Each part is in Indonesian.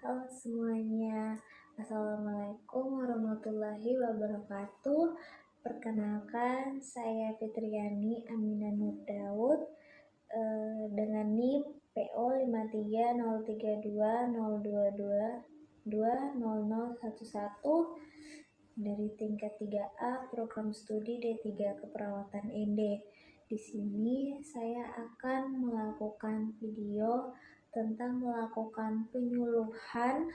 Halo semuanya, Assalamualaikum warahmatullahi wabarakatuh. Perkenalkan, saya Fitriani Aminah Nur Daud dengan NIM PO 530320222200011 dari tingkat 3A program studi D3 Keperawatan ND. Di sini saya akan melakukan video tentang melakukan penyuluhan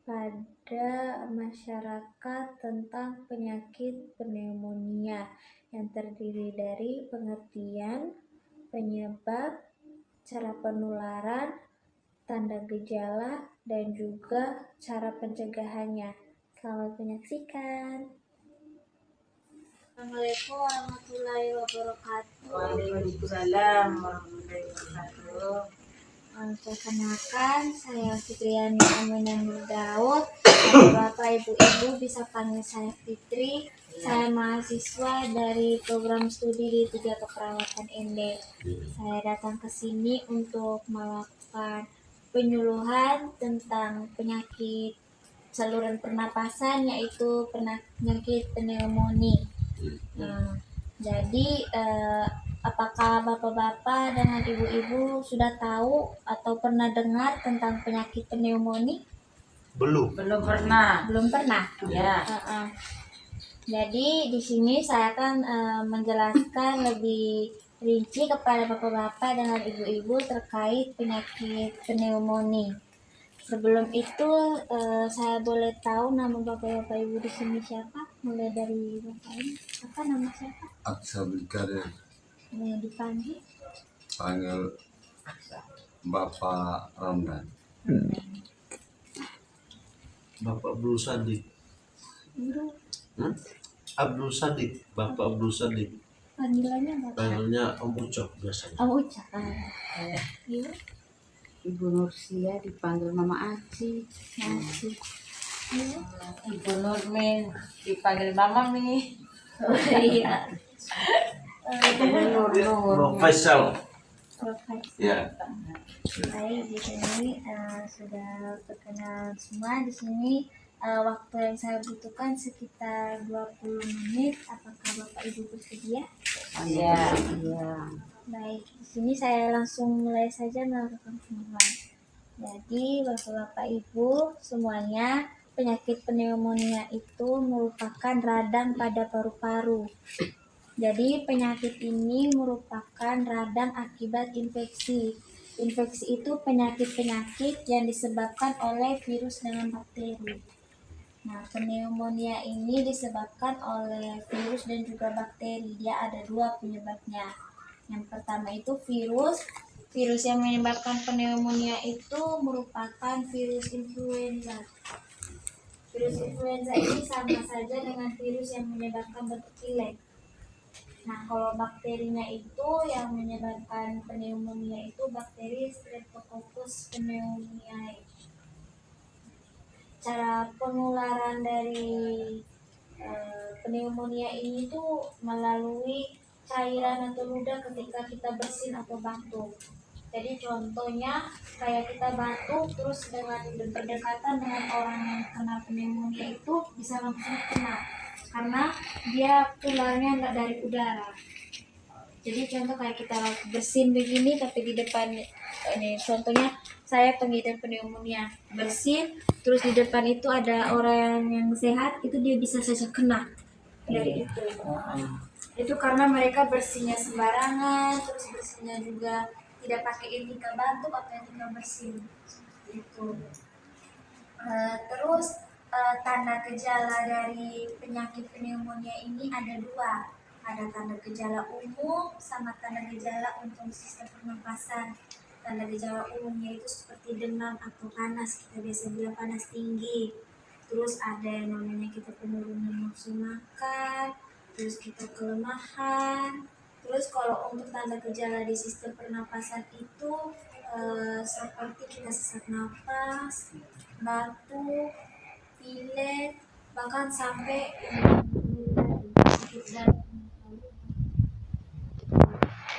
pada masyarakat tentang penyakit pneumonia yang terdiri dari pengertian, penyebab, cara penularan, tanda gejala, dan juga cara pencegahannya. Selamat menyaksikan. Assalamualaikum warahmatullahi wabarakatuh. Waalaikumsalam warahmatullahi wabarakatuh. Perkenalkan, saya Fitriani Aminah Nur Daud. Bapak Ibu bisa panggil saya Fitri. Saya mahasiswa dari program studi D3 Keperawatan ND. Saya datang ke sini untuk melakukan penyuluhan tentang penyakit saluran pernapasan, yaitu penyakit pneumonia. Jadi apakah bapak-bapak dan ibu-ibu sudah tahu atau pernah dengar tentang penyakit pneumonia? Belum pernah. Belum pernah. Ya. Jadi di sini saya akan menjelaskan lebih rinci kepada bapak-bapak dan ibu-ibu terkait penyakit pneumonia. Sebelum itu saya boleh tahu nama bapak-bapak ibu di sini siapa? Mulai dari bapak ini. Apa nama siapa? Abdul Kadir. Yang dipanggil? Panggil Bapak Ramdan. Bapak Abdul Sadiq. Abdul Sadiq, Bapak Abdul Sadiq. Panggilannya Bapak? Panggilnya Om Ucok biasanya. Om Ucok. Ibu? Ibu Nursia dipanggil Mama Aci. Masih. Ibu? Ibu Nurmin dipanggil Mama Mi. Oh iya. Profesor. Profesor. Ya. Baik, di sini sudah terkenal semua. Di sini waktu yang saya butuhkan sekitar 20 menit. Apakah Bapak Ibu bersedia? Iya. Baik, di sini saya langsung mulai saja melakukan penyuluhan. Jadi, Bapak-Bapak Ibu semuanya, penyakit pneumonia itu merupakan radang pada paru-paru. Jadi, penyakit ini merupakan radang akibat infeksi. Infeksi itu penyakit-penyakit yang disebabkan oleh virus dengan bakteri. Nah, pneumonia ini disebabkan oleh virus dan juga bakteri. Dia ada dua penyebabnya. Yang pertama itu virus. Virus yang menyebabkan pneumonia itu merupakan virus influenza. Virus influenza ini sama saja dengan virus yang menyebabkan batuk pilek. Nah, kalau bakterinya itu yang menyebabkan pneumonia itu bakteri Streptococcus pneumoniae. Cara penularan dari pneumonia ini tuh melalui cairan atau ludah ketika kita bersin atau batuk. Jadi contohnya kayak kita batuk terus dengan berdekatan dengan orang yang kena pneumonia itu bisa langsung kena karena dia tularnya nggak dari udara. Jadi contoh kayak kita bersin begini tapi di depan ini contohnya saya pengidap pneumonia, bersin terus di depan itu ada orang yang sehat, itu dia bisa saja kena dari itu. Itu karena mereka bersinnya sembarangan, terus bersinnya juga tidak pakai etika batuk atau etika bersin seperti itu. Terus tanda gejala dari penyakit pneumonia ini ada dua. Ada tanda gejala umum sama tanda gejala untuk sistem pernapasan. Tanda gejala umumnya itu seperti demam atau panas, kita biasa bilang panas tinggi. Terus ada yang namanya kita penurunan nafsu makan, terus kita kelemahan. Terus kalau untuk tanda gejala di sistem pernapasan itu seperti kita sesak napas, batuk, pilek, bahkan sampai sakit badan.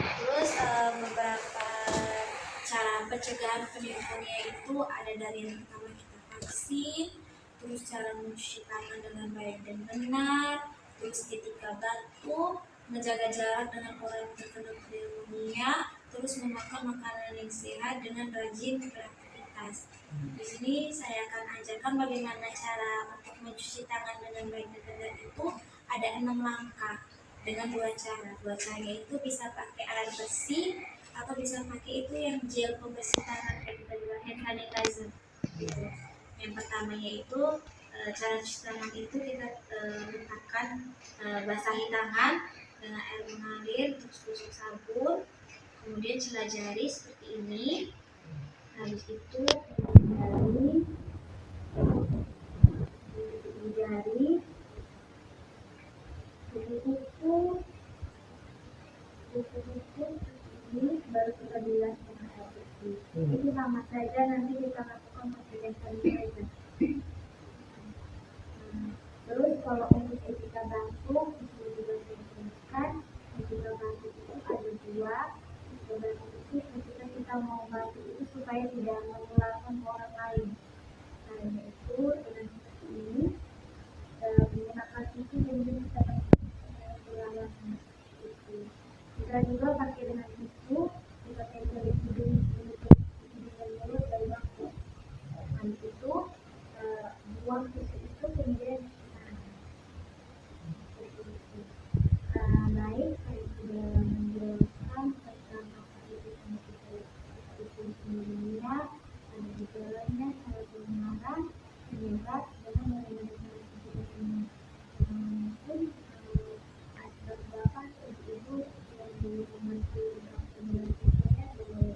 Terus beberapa cara pencegahan pneumonia itu ada dari yang pertama kita bersin, terus cara mencuci tangan dengan baik dan benar, terus ketika batuk, menjaga jarak dengan orang yang terkena pneumonia, terus memakan makanan yang sehat dengan rajin beraktivitas. Di sini saya akan ajarkan bagaimana cara untuk mencuci tangan dengan baik dan benar itu ada 6 langkah dengan 2 cara. 2 caranya itu bisa pakai air bersih atau bisa pakai itu yang gel pembersih tangan kayak kita bilang hand sanitizer gitu. Yang pertama yaitu cara cuci tangan itu kita letakkan basahi tangan dengan air mengalir, terus gosok sabun, kemudian celah jari seperti ini. Habis itu jari kuku ini baru kita bilas dengan air bersih. Itu sama saja, nanti kita lakukan pakai hand sanitizer. Terus kalau untuk etika batuk itu juga diingatkan, etika batuk itu ada 2. Etika batuk itu ketika kita mau batuk itu supaya tidak menularkan ke orang lain. Caranya itu dengan seperti ini, menggunakan tisu dan kita pakai itu. Kita juga pakai dengan tisu, kita tempel di hidung dan mulut dari batuk. Habis itu buang tisu itu kemudian baik, saya sudah menjelaskan tentang apa itu pneumonia, ada gejalanya, cara penularan, penyebab, dan menggunakan mungkin ada beberapa ibu yang belum membantu penyelesaiannya boleh.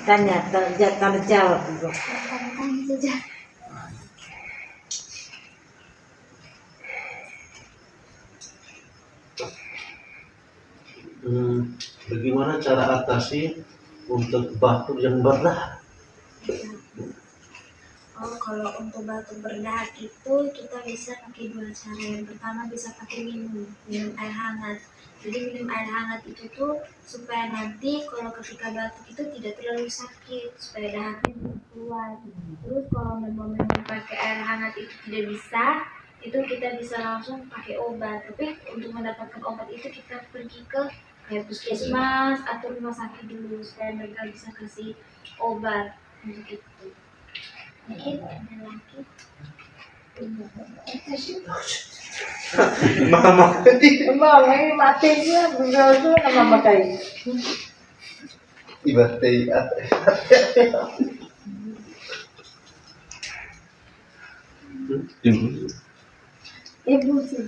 Tanya, terjawab dulu. Saja. Bagaimana cara atasi untuk batuk yang berdahak? Kalau untuk batuk berdahak itu kita bisa pakai 2 cara. Yang pertama bisa pakai minum air hangat. Jadi minum air hangat itu tuh supaya nanti kalau ketika batuk itu tidak terlalu sakit, supaya dahaknya tidak keluar. Terus kalau memang pakai air hangat itu tidak bisa, itu kita bisa langsung pakai obat. Tapi untuk mendapatkan obat itu kita pergi ke kayak puskesmas atau rumah sakit dulu supaya mereka bisa kasih obat untuk itu. Mungkin ada lagi. Mama, Emang ini mati dia, beliau itu nama makai. ibatai Ibu sih.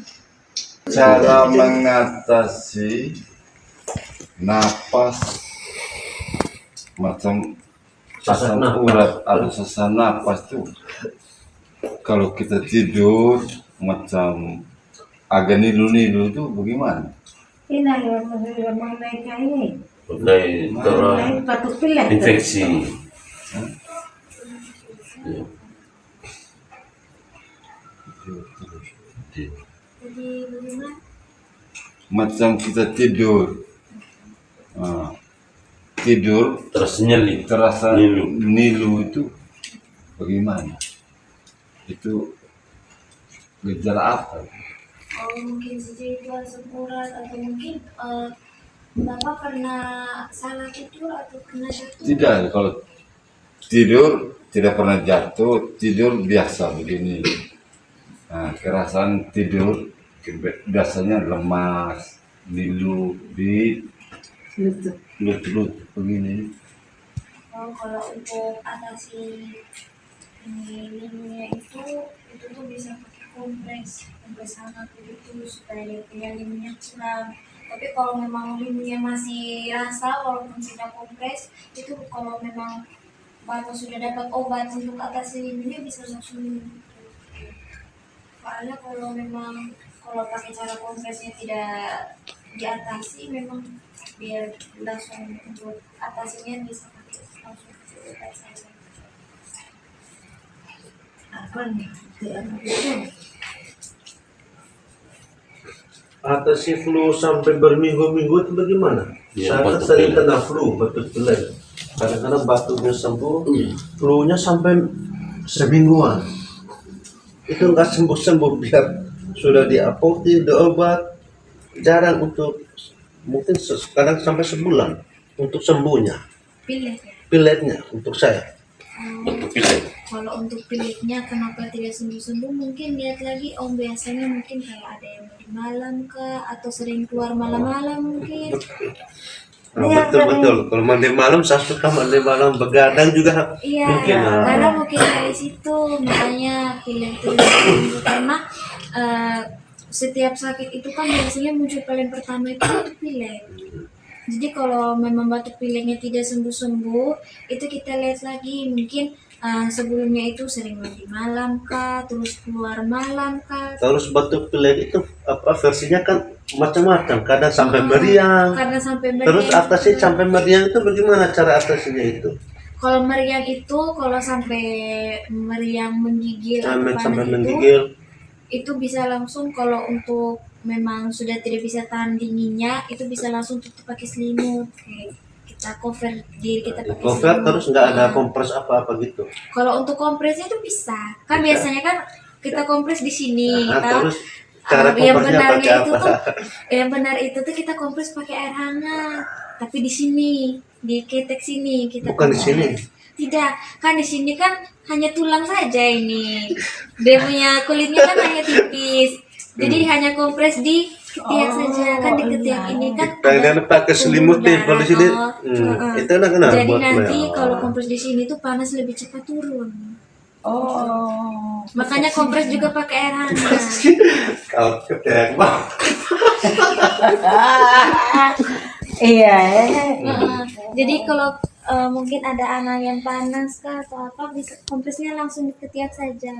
Cara mengatasi napas macam Sesak asam napas. urat atau sesak napas tuh kalau kita tidur macam agak nilu-nilu tuh bagaimana? Ini yang mengenai ini. Pakai Mengenai batuk pilek. infeksi. Jadi bagaimana? Macam kita tidur, tidur Terus nyeli. terasa Nilu. nilu itu bagaimana? Itu gejala apa? Mungkin saja itu asam urat atau mungkin Bapak pernah salah tidur atau kena jatuh? Tidak, kalau tidur tidak pernah jatuh, tidur biasa begini. Nah, kerasan tidur biasanya lemas, nilu di lutut begini. Kalau untuk atasi limunya itu tuh bisa pakai kompres hangat begitu supaya dia punya limunya kurang. Tapi kalau memang limunya masih rasa walaupun sudah kompres itu kalau memang Bapak sudah dapat obat untuk atasi limunya bisa langsung minum. Soalnya kalau pakai cara kompresnya tidak diatasi memang biar langsung untuk atasinya bisa pakai langsung obat saja. Atasi flu sampai berminggu-minggu itu bagaimana? Ya, Saya batuk sering pilek. kena flu, batuk pilek. Kadang-kadang batuknya sembuh, flu-nya sampai semingguan. Itu nggak sembuh-sembuh, biar sudah di apotek, diobat, jarang untuk, mungkin kadang sampai sebulan untuk sembuhnya. Pilek ya. Pileknya untuk saya. Batuk pilek. Kalau untuk pileknya kenapa tidak sembuh-sembuh, mungkin lihat lagi biasanya mungkin kayak ada yang di malam kah, atau sering keluar malam-malam mungkin. Oh, betul-betul. Kalau mandi malam, saya suka mandi malam begadang juga. Iya, Mungkin, karena mungkin dari situ makanya pilek itu tidak sembuh. Karena setiap sakit itu kan biasanya muncul paling pertama itu batuk pilek. Jadi kalau memang batuk pileknya tidak sembuh-sembuh, itu kita lihat lagi mungkin sebelumnya itu sering mandi malam kah, terus keluar malam kah. Terus batuk pilek itu versinya kan macam-macam. Kadang sampai meriang. Karena sampai Terus meriang atasnya juga. sampai meriang itu bagaimana cara atasinya itu? Kalau meriang itu, kalau sampai meriang menggigil atau Sampai panas menggigil. itu bisa langsung, kalau untuk memang sudah tidak bisa tahan dinginnya, itu bisa langsung tutup pakai selimut. Kayak kita cover diri kita pakai Cover selimut. terus nggak ada Nah, kompres apa-apa gitu. kalau untuk kompresnya itu bisa. Kan biasanya kan kita kompres di sini. Nah, Tahu? terus cara Yang kompresnya benarnya pakai itu apa? tuh, yang benar itu tuh kita kompres pakai air hangat. Tapi di sini, di ketek sini kita Bukan di kompres. sini. Tidak, kan di sini kan hanya tulang saja ini. Dia punya kulitnya kan hanya tipis. Jadi hanya kompres di ketiak saja. Kan di ketiak ini kan Kalian pakai selimut pembuluh kalau di sini. darah. Heeh. Itu enak kenapa Jadi buat nanti saya? kalau kompres di sini tuh panas lebih cepat turun. Oh. Makanya kompres juga pakai air hangat. Kalau ketek bang. Iya. Heeh. Jadi kalau mungkin ada anak yang panas kah atau apa, bisa kompresnya langsung di ketiak saja.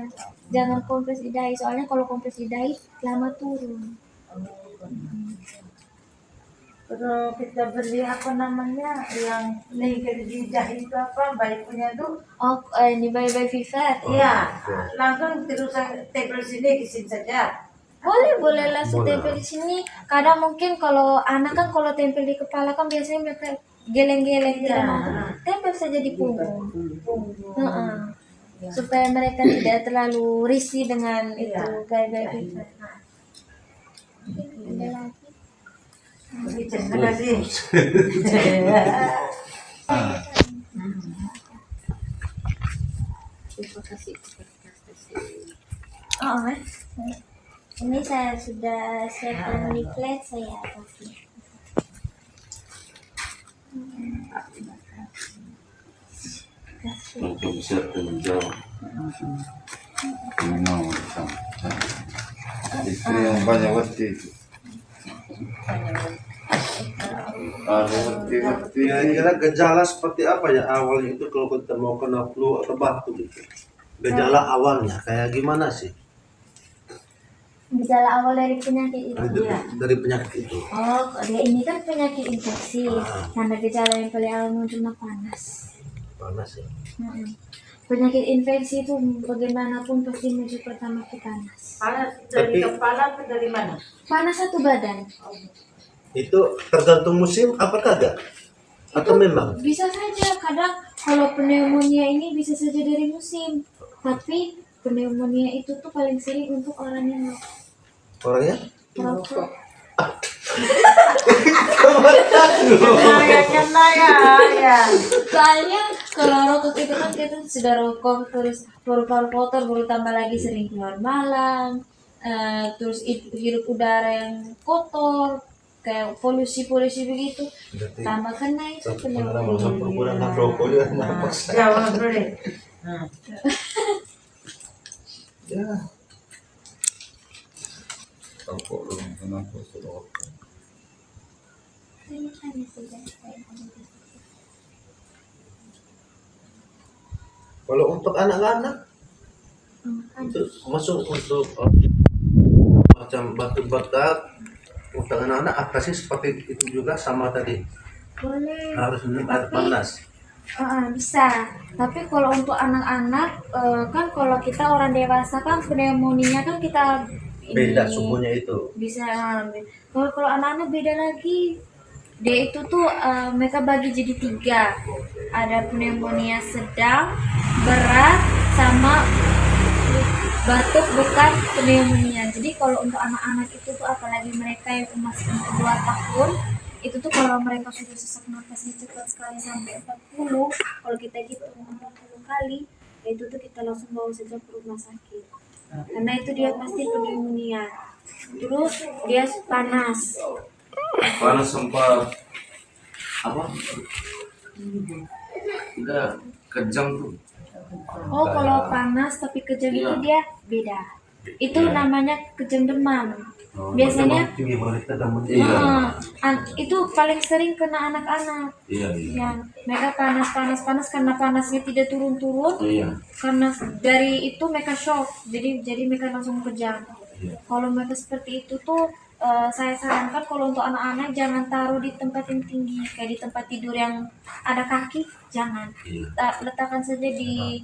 Jangan kompres di dahi, soalnya kalau kompres di dahi lama turun. Terus kita beli apa namanya yang nih di jahe itu apa baik punya tuh. Oh, ini Bye Viva. Iya, langsung terus tempel sini ke sini saja. Boleh langsung tempel di sini. Kadang mungkin kalau anak kan kalau tempel di kepala kan biasanya mereka geleng-geleng Iya. tidak mau. Tempel saja di punggung. Heeh. Supaya mereka tidak terlalu risih dengan itu Bye Viva. Nah. Ada lagi. Terima kasih. Oh, ini saya sudah siapkan leaflet, saya kasih. Untuk bisa tunjuk. Minum. Istri yang banyak waktu itu. Ada waktu-waktu. Kira-kira gejala seperti apa ya awalnya itu kalau kita mau kena flu atau batuk gitu? Gejala awalnya kayak gimana sih? Gejala awal dari penyakit itu. Dari penyakit itu. Oh, dia ini kan penyakit infeksi. Karena gejala yang paling awal muncul panas. Panas ya. Penyakit infeksi itu bagaimanapun pasti muncul pertama ke panas. Panas dari Tapi- kepala atau dari mana? Panas satu badan. Itu tergantung musim apa kagak? Atau memang? Bisa saja, kadang kalau pneumonia ini bisa saja dari musim. Tapi pneumonia itu tuh paling sering untuk orang yang Orangnya? merokok. Kena ya. Soalnya kalau rokok itu kan kita sudah rokok terus paru-paru kotor, baru tambah lagi sering keluar malam, terus hirup udara yang kotor, kayak polusi begitu, tambah kena itu pneumonia. Penggunaan rokok dia napas. Jawab dulu. Ya. Rokok dong, kenapa rokok? Ini kan sudah saya ambil. Kalau untuk anak-anak Kan itu masuk untuk macam batuk-batuk untuk anak-anak apa sih seperti itu juga sama tadi boleh. harus minum air panas. Bisa. Tapi kalau untuk anak-anak kan kalau kita orang dewasa kan pneumonia kan kita Beda ini subuhnya itu. bisa. Kalau kalau anak-anak beda lagi. Dia itu tuh mereka bagi jadi 3. Ada pneumonia sedang, berat, sama batuk bukan pneumonia. Jadi kalau untuk anak-anak itu tuh apalagi mereka yang masih umur 2 tahun, itu tuh kalau mereka sudah sesak nafasnya cepat sekali sampai 40, kalau kita hitung 40 kali, ya itu tuh kita langsung bawa saja ke rumah sakit. Karena itu dia pasti pneumonia. Terus dia panas. Panas sempat apa? Udah kejam tuh. Oh, kalau panas tapi kejang itu dia beda. Itu namanya kejang demam. Biasanya Tinggi banget kita Iya. itu paling sering kena anak-anak. Iya. Yang mereka panas karena panasnya tidak turun-turun. Iya. Karena dari itu mereka shock. Jadi mereka langsung kejang. Iya. Kalau mereka seperti itu tuh saya sarankan kalau untuk anak-anak jangan taruh di tempat yang tinggi kayak di tempat tidur yang ada kaki, jangan. Iya. Letakkan saja di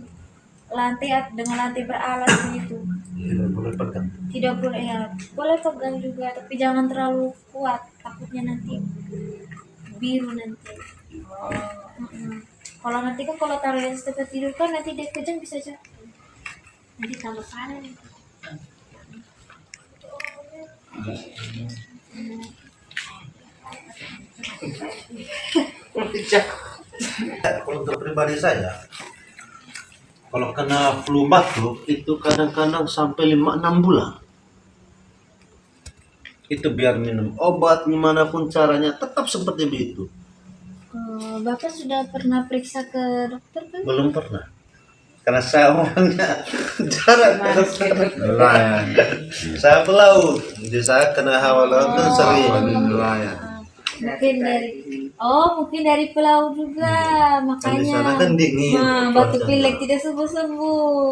lantai dengan lantai beralas begitu. Tidak boleh pegang. Tidak boleh ya, boleh pegang juga tapi jangan terlalu kuat, takutnya nanti biru nanti. Kalau nanti kan kalau taruh di tempat tidur kan nanti dia kejang bisa jatuh, nanti tambah parah. Kalau untuk pribadi saya, kalau kena flu batuk itu kadang-kadang sampai 5-6 bulan. Itu biar minum obat gimana pun caranya tetap seperti itu. Bapak sudah pernah periksa ke dokter kan? Belum pernah. Karena saya orangnya jarang ke dokter. Nelayan. Saya pelaut, jadi saya kena hawa laut kan sering. Nelayan. Mungkin dari pelaut juga, Kan di makanya sana kan dingin. batuk cuacanya. pilek tidak sembuh-sembuh.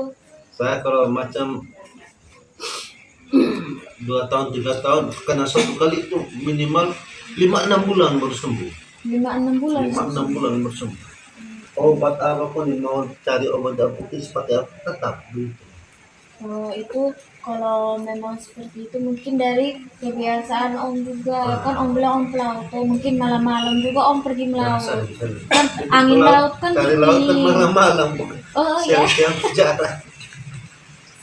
Saya kalau macam 2 tahun 3 tahun kena 1 kali itu minimal 5-6 bulan baru sembuh. 5-6 bulan. 5-6 bulan baru sembuh. Obat apapun mau cari obat putih seperti apa tetap gitu. Itu kalau memang seperti itu mungkin dari kebiasaan Om juga. Kan Om bilang Om pelaut, tuh mungkin malam-malam juga Om pergi melaut. Kan angin laut kan cari laut kan dingin. malam-malam bukan Oh ya, siang-siang jarang.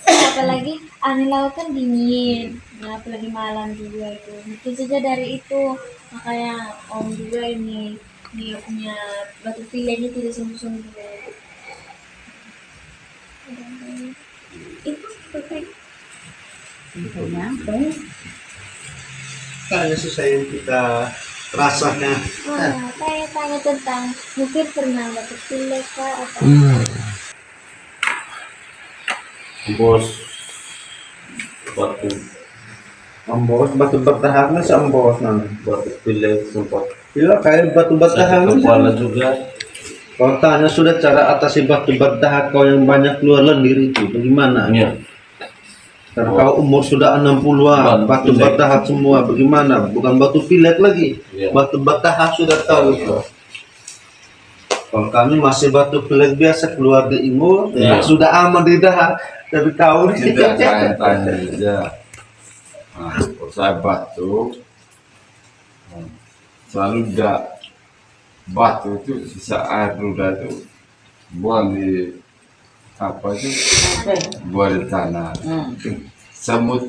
apalagi angin laut kan dingin. Nah, apalagi malam juga itu. Mungkin saja dari itu makanya Om juga ini dia punya batuk pileknya tidak sembuh-sembuh. Itu seperti Kayaknya sih saya yang kita rasanya. tanya tentang mungkin pernah batuk pilek kah atau Bos batu Ambos batu bertahannya seambos nanti. batu pilek sempat Iya kayak batu bertahan. kepala juga. Kalau tanya sudah cara atasi batu bertahan kau yang banyak keluar lendir itu bagaimana? Iya. Karena kau umur sudah 60-an, batu Pilek. bertahan semua bagaimana? Bukan batu pilek lagi, Iya. batu bertahan sudah tahu itu. Kalau kami masih batu pilek biasa keluar di ingur, Iya. sudah aman di dahak, tapi kau Tidak tanya aja. Nah, kalau saya batuk selalu tidak batu itu sisa air ludah itu buang di apa itu buang di tanah semut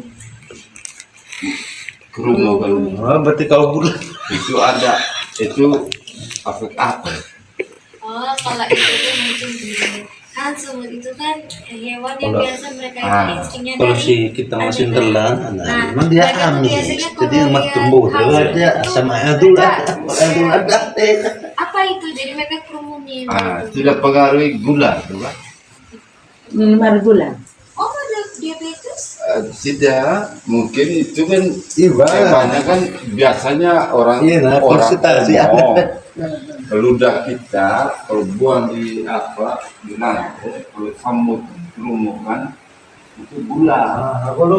kerumuh kan Oh, berarti kau bulan. itu ada itu efek apa kalau itu tuh mungkin gini. Kan semut itu kan hewan yang Kalau- biasa mereka itu instingnya Kalau dari si kita masih ada telan, Nah, memang dia mereka tuh amis, biasanya jadi kalau emak lihat tumbuh hal dia itu sama mereka adul ada. apa itu jadi mereka kerumunin gitu. tidak pengaruhi gula tuh kan Minuman gula. Oh ada diabetes tidak mungkin itu kan Iya. banyak kan biasanya orang Iya, nah, orang konsultasi ngomong. Ludah kita kalau buang di apa di mana kalau samut kerumunan itu gula Kalau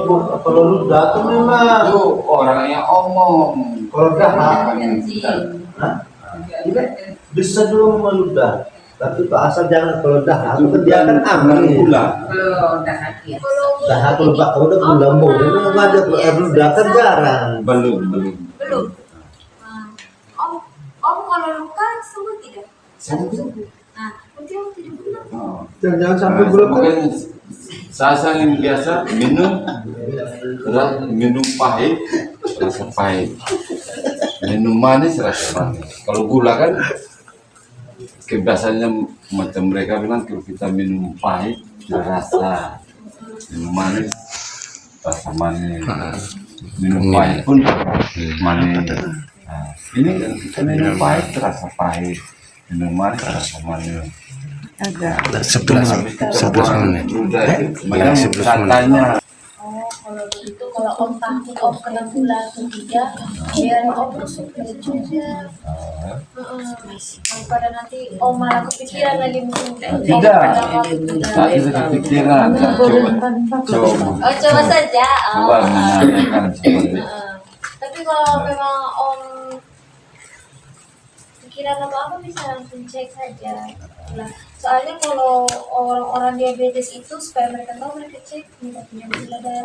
ludah tuh memang itu orangnya omong kalau dahak Orang yang tidak. bisa dulu meludah. Tapi Pak asal jangan kalau dahak itu dia kan aman gula. Kalau udah hati ya. dahak kalau Pak udah gelembung itu ada beludak kan jarang. Belum. Belum. Om kalau luka sembuh tidak? Sembuh. Nah, mungkin om tidak benar. Oh. Jangan sampai belum kan. Mungkin saya yang biasa minum pahit rasa pahit, minum manis rasa manis. Kalau gula kan kebiasaannya macam mereka bilang kalau kita minum pahit rasa, minum manis rasa manis, minum pahit pun manis. Nah, ini kan kita minum pahit rasa pahit, minum manis rasa manis. Agak. 11 menit. Macam katanya. Oh, kalau begitu kalau om takut om kena gula atau tidak, biar om tusuk juga. Daripada nanti om malah kepikiran lagi mungkin. Tidak. Tak ada kepikiran. Oh, coba saja. Coba menanyakan seperti Tapi kalau memang om pikiran apa bisa langsung cek saja. Nah, soalnya kalau orang-orang diabetes itu supaya mereka tahu mereka cek minta punya gula darah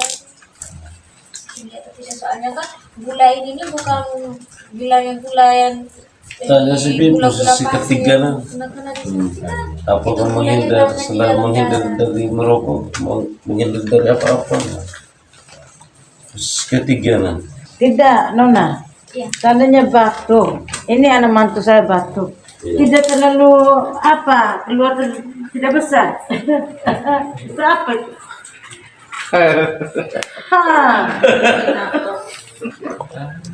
tinggi atau tidak. Soalnya kan gula ini bukan gula yang Tanya si Bim, posisi ketiga lah. kena disuntikan. Apakah menghindar, selain menghindar dari merokok, menghindar dari apa-apa? Posisi ketiga lah. Tidak, Nona. Iya. Tandanya batuk. Ini anak mantu saya batuk. Tidak terlalu apa, keluar tidak besar. Itu apa itu?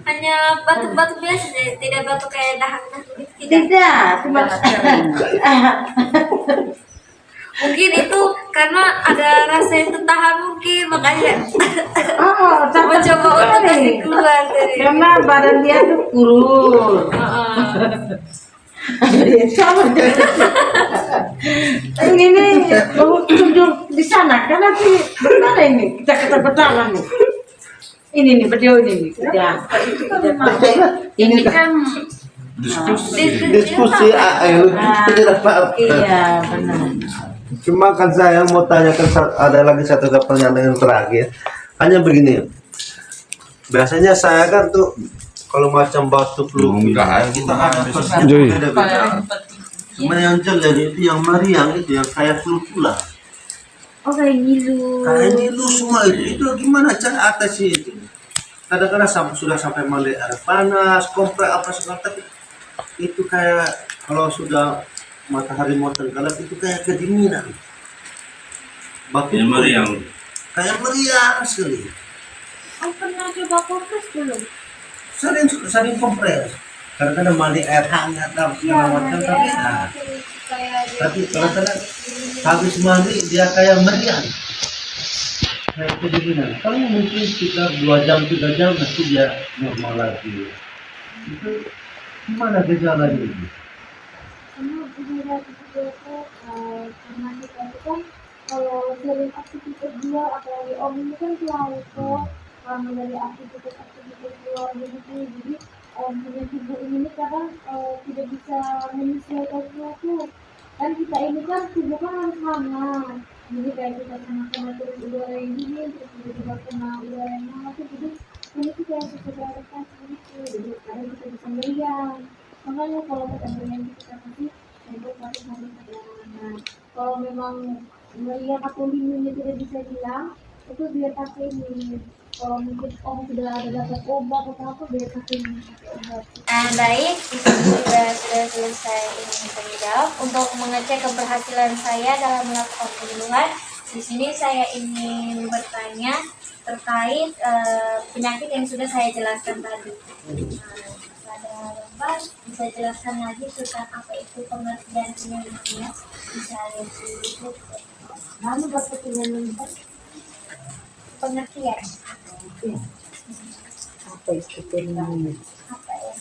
Hanya batuk-batuk biasa, tidak batuk kayak dahak. Tidak, cuma Mungkin itu karena ada rasa yang tertahan mungkin makanya oh, coba untuk kasih keluar dari. karena badan dia tuh kurus. Sama ini mau tunjuk di sana kan nanti bagaimana ini kita ketakutan nih. Ini nih video ini nih. Ya. Ini kan Diskusi tidak apa. iya benar. Cuma kan saya mau tanyakan ada lagi satu pertanyaan yang terakhir. Hanya begini. Biasanya saya kan tuh kalau macam batuk flu kita ada persen beda-beda. Cuma yang jelas itu yang meriang itu yang kayak flu pula. Oh kayak ngilu. Kayak ngilu semua itu gimana cara atasi itu? Kadang-kadang sudah sampai mandi air panas, kompres apa segala tapi itu kayak kalau sudah matahari mau tenggelam itu kayak kedinginan. Batuk meriang. Kayak meriang sekali. Oh pernah coba kompres belum? Sering kompres. Kadang-kadang mandi air hangat dan segala macam tapi tapi kadang-kadang habis mandi dia kayak meriang. Kayak kedinginan. Kalau mungkin sekitar 2 jam 3 jam nanti dia normal lagi. Itu gimana gejalanya itu? Karena gejala itu karena kita itu kan kalau sering aktivitas dia apalagi om ini kan selalu karena dari aktivitas luar begitu jadi punya tubuh ini kadang tidak bisa menyesuaikan sesuatu kan kita ini kan tubuh kan harus hangat jadi kayak kita kena terus udara yang dingin terus tiba-tiba kena udara yang hangat jadi ini kita harus beradaptasi gitu jadi kadang kita bisa meriang makanya kalau kita meriang kita kasih untuk masing-masing perjalanan kalau memang meriang atau lingunya tidak bisa hilang itu biar pakai ini kalau mungkin om sudah ada dapat obat atau apa biar pakai ini baik itu sudah selesai ini terjawab untuk mengecek keberhasilan saya dalam melakukan penyembuhan di sini saya ingin bertanya terkait penyakit yang sudah saya jelaskan tadi pada lembar bisa jelaskan lagi tentang apa itu pengertian pneumonia bisa disebut lalu dapat lembar pengertian Apa itu pneumonia? apa ya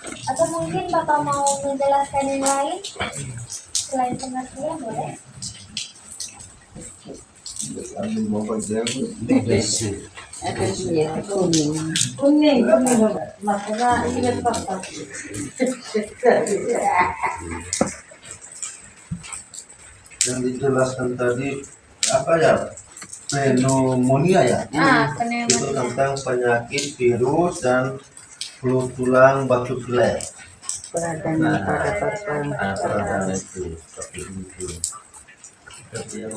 atau mungkin bapak mau menjelaskan yang lain selain pengertian boleh Kuning. Makanya ingat papa. Yang dijelaskan tadi apa ya? Pneumonia ya? Itu Pneumonia. tentang penyakit virus dan flu tulang batuk pilek. Peradangan pada paru-paru. Peradangan itu seperti itu. Tapi yang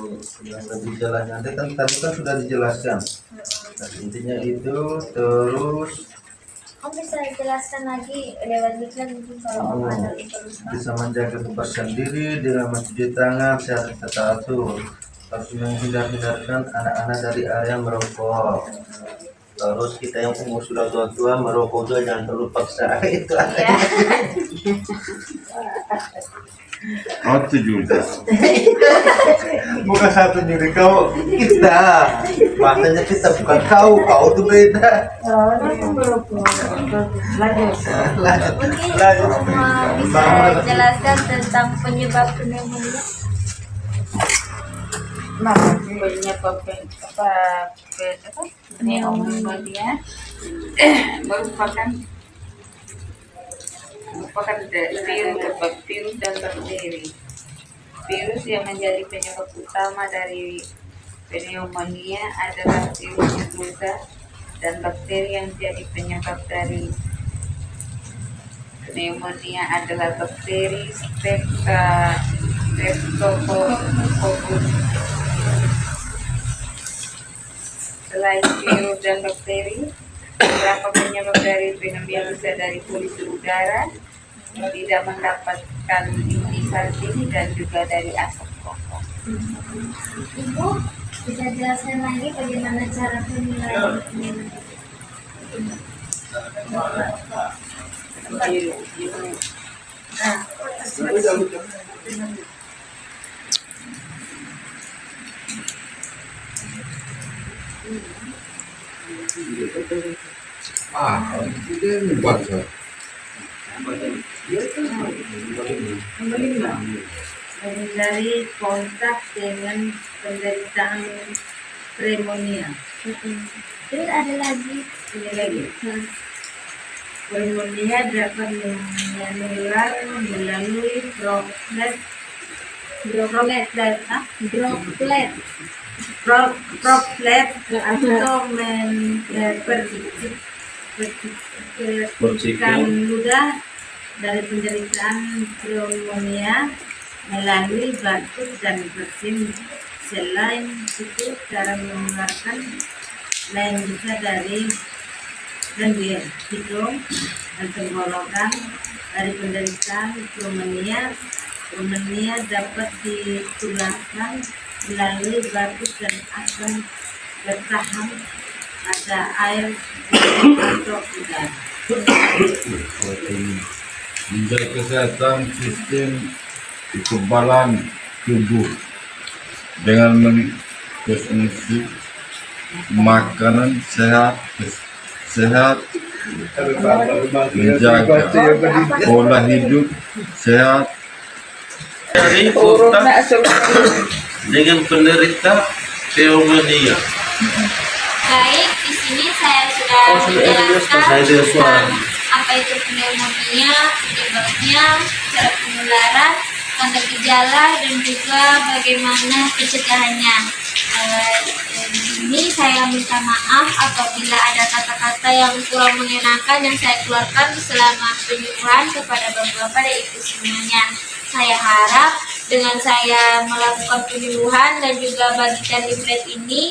lebih jelasnya nanti kan tadi kan sudah dijelaskan. Nah, intinya itu terus Om bisa jelaskan lagi lewat iklan mungkin kalau Om ada lupa-lupa. bisa menjaga kebersihan diri dengan mencuci tangan secara teratur. Harus menghindarkan anak-anak dari area merokok. Terus kita yang umur sudah tua-tua merokok juga jangan terlalu paksa. Itu aja. Ya. Oh, 7 juta. Bukan satu nyuri kau, kita. Makanya kita bukan kau tuh beda. Mungkin Lanjut. bisa jelaskan tentang penyebab pneumonia. Pneumonia merupakan virus dan bakteri. Virus yang menjadi penyebab utama dari pneumonia adalah virus influenza dan bakteri yang menjadi penyebab dari pneumonia adalah bakteri Streptococcus. Selain virus dan bakteri, beberapa penyebab dari pneumonia bisa dari polusi udara, tidak mendapatkan imunisasi, dan juga dari asap rokok. Ibu bisa jelaskan lagi bagaimana cara penilaian pneumonia? Menghindari kontak dengan penderitaan pneumonia. Terus ada lagi. Ini lagi. Pneumonia dapat menular melalui droplet atau percikan ludah dari penderitaan pneumonia melalui batuk dan bersin. Selain itu, cara menularkan lain bisa dari lendir, hidung, dan tenggorokan. Dari penderitaan pneumonia dapat ditularkan melalui batuk dan asam bertahan pada air atau udara. Menjaga kesehatan sistem kekebalan tubuh dengan mengkonsumsi makanan sehat, menjaga pola hidup sehat Dari kota dengan penderita pneumonia. Baik, di sini saya sudah menjelaskan tentang apa itu pneumonia, penyebabnya, cara penularan, tanda gejala, dan juga bagaimana pencegahannya. Di sini saya minta maaf apabila ada kata-kata yang kurang mengenakan yang saya keluarkan selama penyuluhan kepada bapak-bapak dan ibu semuanya. Saya harap dengan saya melakukan penyuluhan dan juga bagikan leaflet ini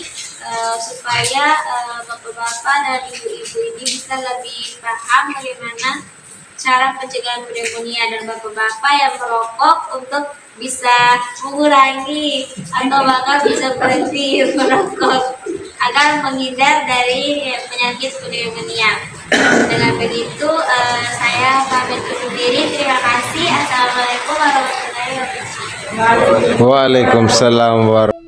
supaya bapak-bapak dan ibu-ibu ini bisa lebih paham bagaimana cara pencegahan pneumonia, dan bapak-bapak yang merokok untuk bisa mengurangi atau bahkan bisa berhenti merokok agar menghindar dari penyakit pneumonia. Dengan begitu saya pamit undur diri. Terima kasih. Assalamualaikum warahmatullahi wabarakatuh. Waalaikumsalam warahmatullahi